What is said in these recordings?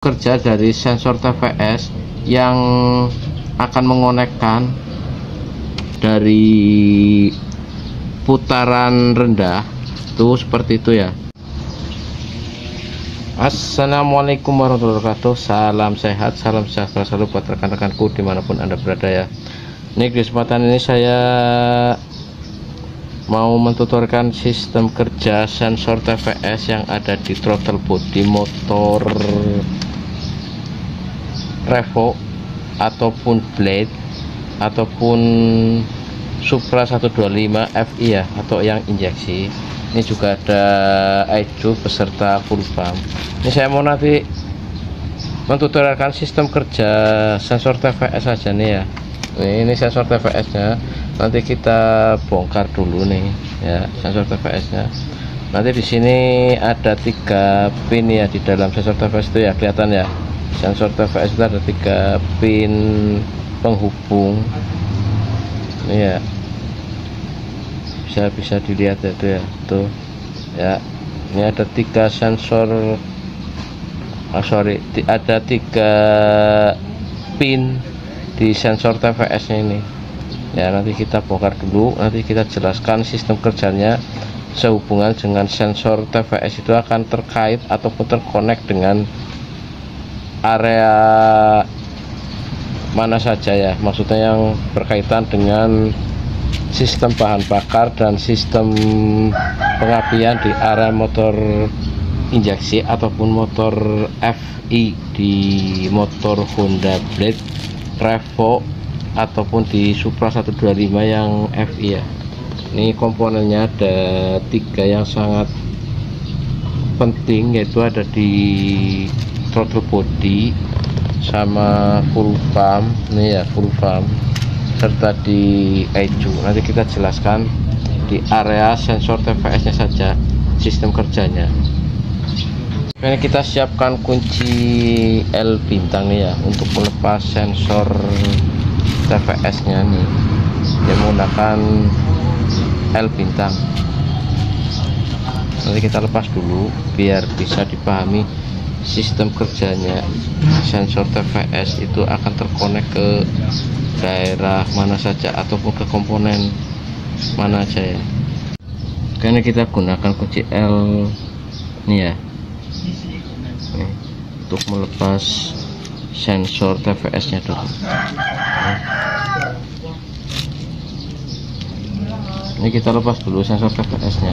kerja dari sensor TVS yang akan mengonekkan dari putaran rendah tuh seperti itu ya. Assalamualaikum warahmatullahi wabarakatuh. Salam sehat, salam sejahtera selalu buat rekan-rekanku dimanapun Anda berada ya. Ini di kesempatan ini saya mau mentuturkan sistem kerja sensor TVS yang ada di throttle body motor Revo ataupun Blade ataupun Supra 125 FI ya, atau yang injeksi. Ini juga ada iDrive beserta full pump. Ini saya mau nanti mentutorialkan sistem kerja sensor TVS saja nih ya. Ini sensor TVS nya nanti kita bongkar dulu nih ya, sensor TVS nya. Nanti di sini ada 3 pin ya di dalam sensor TVS itu ya, kelihatan ya. Sensor TVS itu ada 3 pin penghubung ini ya, bisa dilihat ya tuh ya, tuh ya. Ini ada 3 sensor, ada 3 pin di sensor TVS nya ini ya. Nanti kita bongkar dulu, nanti kita jelaskan sistem kerjanya sehubungan dengan sensor TVS itu akan terkait ataupun terkonek dengan area mana saja ya, maksudnya yang berkaitan dengan sistem bahan bakar dan sistem pengapian di area motor injeksi ataupun motor FI, di motor Honda Blade, Revo ataupun di Supra 125 yang FI ya. Ini komponennya ada 3 yang sangat penting, yaitu ada di throttle body sama full pump nih ya, full pump serta di iDrive. Nanti kita jelaskan di area sensor TVS nya saja sistem kerjanya. Ini kita siapkan kunci L bintang nih ya untuk melepas sensor TVS nya nih, dia menggunakan L bintang. Nanti kita lepas dulu biar bisa dipahami sistem kerjanya. Sensor TVS itu akan terkonek ke daerah mana saja ataupun ke komponen mana aja ya. Karena kita gunakan kunci L ini ya, nih, untuk melepas sensor TVS nya dulu. Ini kita lepas dulu sensor TVS nya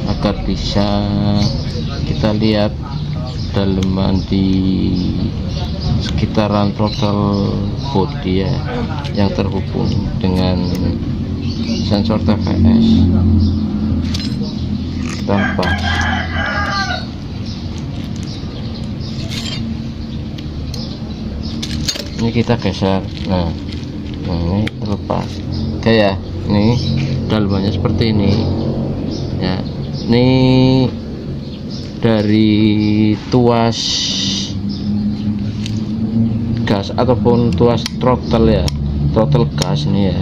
agar bisa kita lihat daleman di sekitaran throttle body ya, yang terhubung dengan sensor TVS. Kita lepas. Ini kita geser. Nah ini terlepas. Oke ya, ini dalemannya seperti ini ya. Ini dari tuas gas ataupun tuas throttle ya, throttle gas nih ya.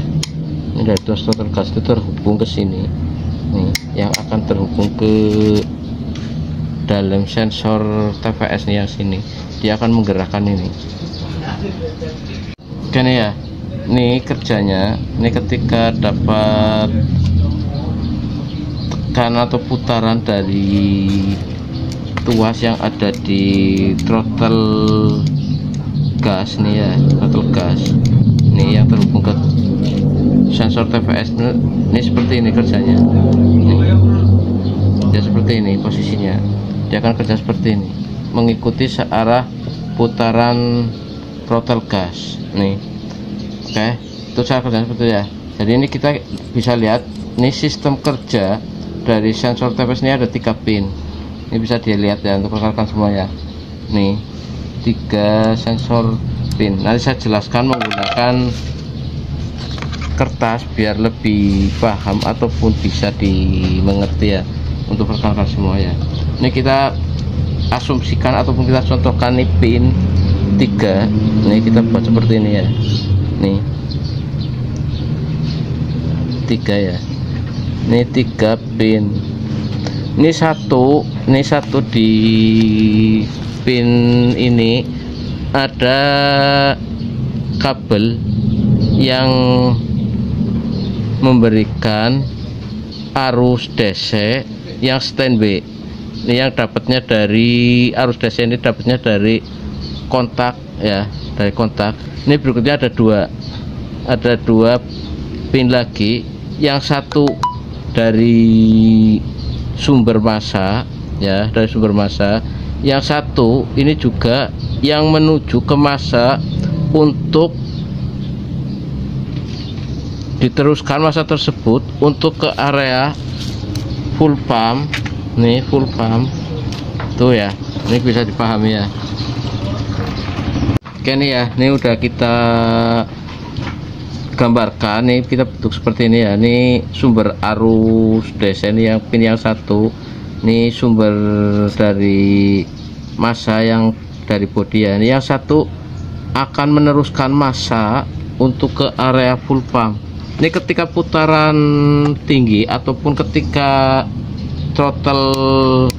Ini dari tuas throttle gas itu terhubung ke sini nih, yang akan terhubung ke dalam sensor TVS nih yang sini. Dia akan menggerakkan ini. Oke nih ya, ini kerjanya. Ini ketika dapat tekan atau putaran dari tuas yang ada di throttle gas nih ya, throttle gas ini yang terhubung ke sensor TVS ini seperti ini kerjanya. Nih, dia seperti ini posisinya, dia akan kerja seperti ini, mengikuti searah putaran throttle gas nih. Oke, itu cara kerja seperti itu ya. Jadi ini kita bisa lihat ini sistem kerja dari sensor TVS ini ada 3 pin. Ini bisa dilihat ya untuk rekan-rekan semua ya. Nih 3 sensor pin. Nanti saya jelaskan menggunakan kertas biar lebih paham ataupun bisa dimengerti ya untuk rekan-rekan semua ya. Ini kita asumsikan ataupun kita contohkan nih pin 3. Ini kita buat seperti ini ya. Nih 3 ya. Ini 3 pin. Ini satu di pin ini ada kabel yang memberikan arus DC yang standby. Ini yang dapatnya dari arus DC ini dapatnya dari kontak ya, dari kontak. Ini berikutnya ada dua pin lagi, yang satu dari sumber massa ya, dari sumber massa, yang satu ini juga yang menuju ke massa untuk diteruskan massa tersebut untuk ke area full pump. Nih full pump tuh ya, ini bisa dipahami ya. Oke nih ya, ini udah kita gambarkan, nih kita bentuk seperti ini ya. Ini sumber arus DC, ini yang pin yang satu, ini sumber dari massa yang dari bodi ya. Ini yang satu akan meneruskan massa untuk ke area full pump. Ini ketika putaran tinggi ataupun ketika throttle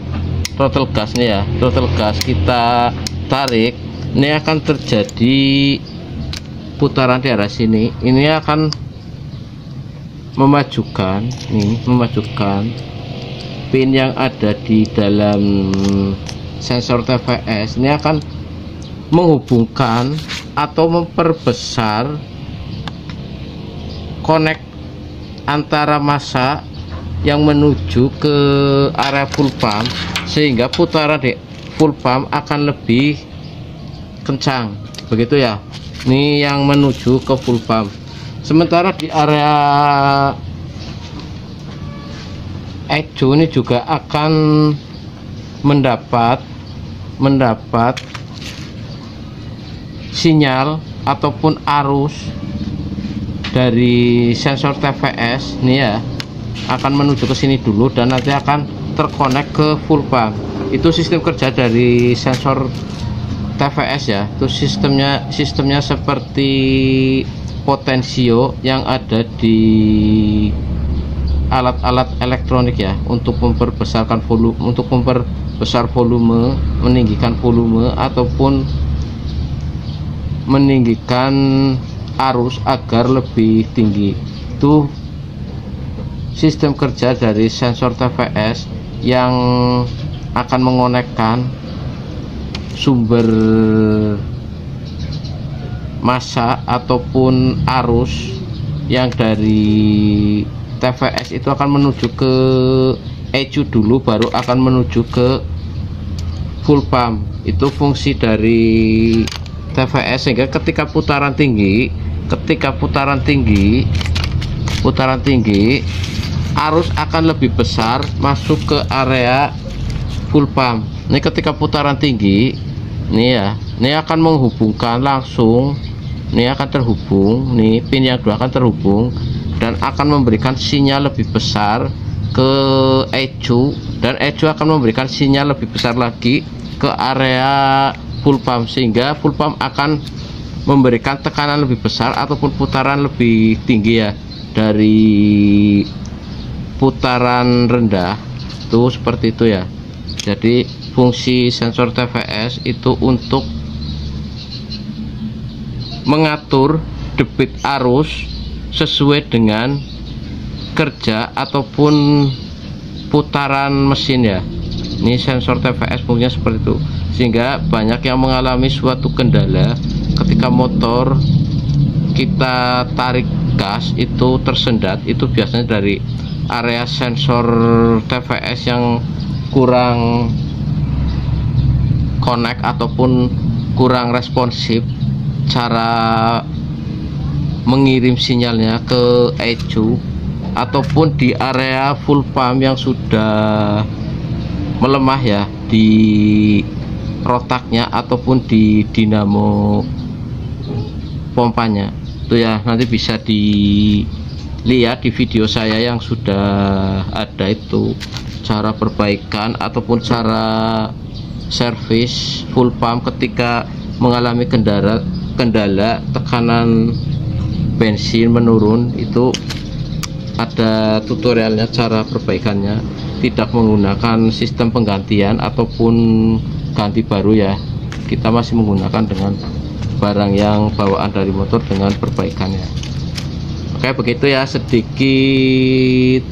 gas nih ya, throttle gas kita tarik, ini akan terjadi putaran di arah sini. Ini akan memajukan pin yang ada di dalam sensor TVS. Ini akan menghubungkan atau memperbesar connect antara massa yang menuju ke area full pump, sehingga putaran di full pump akan lebih kencang, begitu ya. Ini yang menuju ke full pump. Sementara di area ecu ini juga akan mendapat sinyal ataupun arus dari sensor TVS nih ya, akan menuju ke sini dulu dan nanti akan terkonek ke full pump. Itu sistem kerja dari sensor TVS ya. Itu sistemnya seperti potensio yang ada di alat-alat elektronik ya, untuk memperbesarkan volume, untuk memperbesar volume, meninggikan volume ataupun meninggikan arus agar lebih tinggi. Itu sistem kerja dari sensor TVS yang akan mengonekkan sumber massa ataupun arus yang dari TVS itu akan menuju ke ECU dulu, baru akan menuju ke full pump. Itu fungsi dari TVS, sehingga ketika putaran tinggi arus akan lebih besar masuk ke area full pump. Ini ketika putaran tinggi nih ya, ini akan menghubungkan langsung, ini akan terhubung, nih pin yang dua akan terhubung dan akan memberikan sinyal lebih besar ke ECU, dan ECU akan memberikan sinyal lebih besar lagi ke area full pump, sehingga full pump akan memberikan tekanan lebih besar ataupun putaran lebih tinggi ya dari putaran rendah. Tuh seperti itu ya. Jadi fungsi sensor TVS itu untuk mengatur debit arus sesuai dengan kerja ataupun putaran mesin ya. Ini sensor TVS fungsinya seperti itu, sehingga banyak yang mengalami suatu kendala ketika motor kita tarik gas itu tersendat. Itu biasanya dari area sensor TVS yang kurang connect ataupun kurang responsif cara mengirim sinyalnya ke ECU, ataupun di area full pump yang sudah melemah ya di rotaknya ataupun di dinamo pompanya. Itu ya, nanti bisa dilihat di video saya yang sudah ada itu cara perbaikan ataupun cara servis full pump ketika mengalami kendala tekanan bensin menurun. Itu ada tutorialnya cara perbaikannya, tidak menggunakan sistem penggantian ataupun ganti baru ya, kita masih menggunakan dengan barang yang bawaan dari motor dengan perbaikannya. Oke, begitu ya sedikit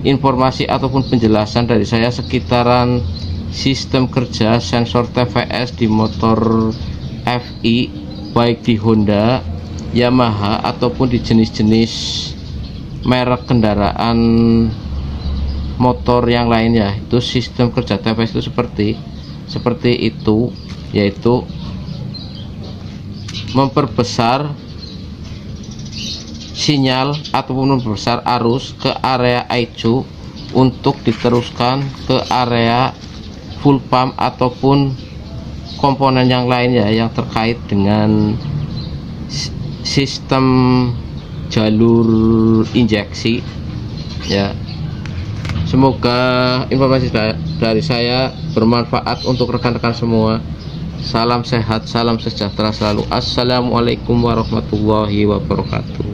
informasi ataupun penjelasan dari saya sekitaran sistem kerja sensor TVS di motor FI, baik di Honda, Yamaha ataupun di jenis-jenis merek kendaraan motor yang lainnya. Itu sistem kerja TVS itu seperti itu, yaitu memperbesar sinyal ataupun memperbesar arus ke area ICU untuk diteruskan ke area full pump ataupun komponen yang lainnya yang terkait dengan sistem jalur injeksi ya. Semoga informasi dari saya bermanfaat untuk rekan-rekan semua. Salam sehat, salam sejahtera selalu. Assalamualaikum warahmatullahi wabarakatuh.